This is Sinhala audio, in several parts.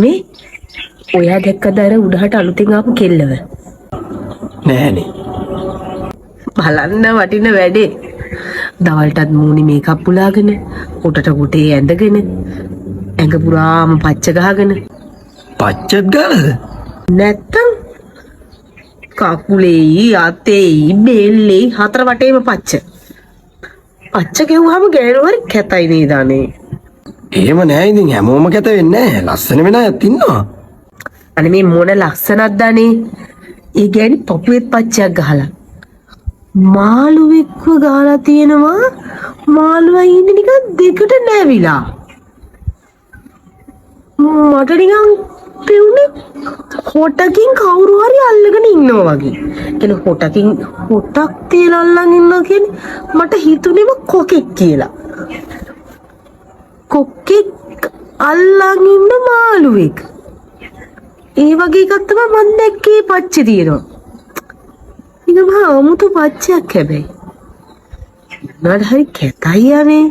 මේ ඔයා දැක්කද අර උඩහට අලුතෙන් ආපු කෙල්ලව? නෑනේ. බලන්න වටින වැඩේ. දවල්ටත් මූණි මේකප් පුලාගෙන, උඩට උටේ ඇඳගෙන, ඇඟ පුරාම පච්ච ගහගෙන. පච්චක් ගානද? නැත්තම් කකුලේ, අතේ, බෙල්ලේ හතර වටේම පච්ච. පච්ච ගෙවුවාම ගෑනු හරි කැතයි නේද අනේ. එහෙම නෑ ඉතින් හැමෝම කැත වෙන්නේ නෑ. ලස්සන වෙන අයත් ඉන්නවා. අනේ මේ මොන ලස්සනක්ද අනේ. ඒ ගෑණි පපුවෙත් පච්චයක් ගහලා. මාළුවෙක්ව ගහලා තියෙනවා. මාළුවා ඉන්නේ නිකන් දෙකට නැවිලා. මට නිකන් පෙවුනේ හොටකින් කවුරු හරි අල්ලගෙන ඉන්නවා වගේ. කියන්නේ හොටක් තියලා අල්ලන් ඉන්නවා කියන්නේ මට හිතුනේම කොකෙක් කියලා. කොක්කෙක් අල්ලන් ඉන්න මාළුවෙක්. ඒ වගේ එකක් තමයි මම දැක්කේ පච්චේ තියෙනවා. ඒක මහා අමුතු පච්චයක් හැබැයි. නඩ හරි කැතයි යන්නේ.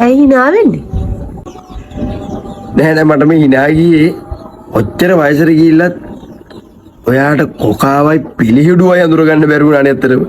ඇයි නාවෙන්නේ? නෑ මට මේ hina ගියේ ඔච්චර වයසට ගිහිල්ලත් ඔයාට කොකාවයි පිළිහිඩුවයි අඳුර ගන්න බැරි වුණානේ ඇත්තටම.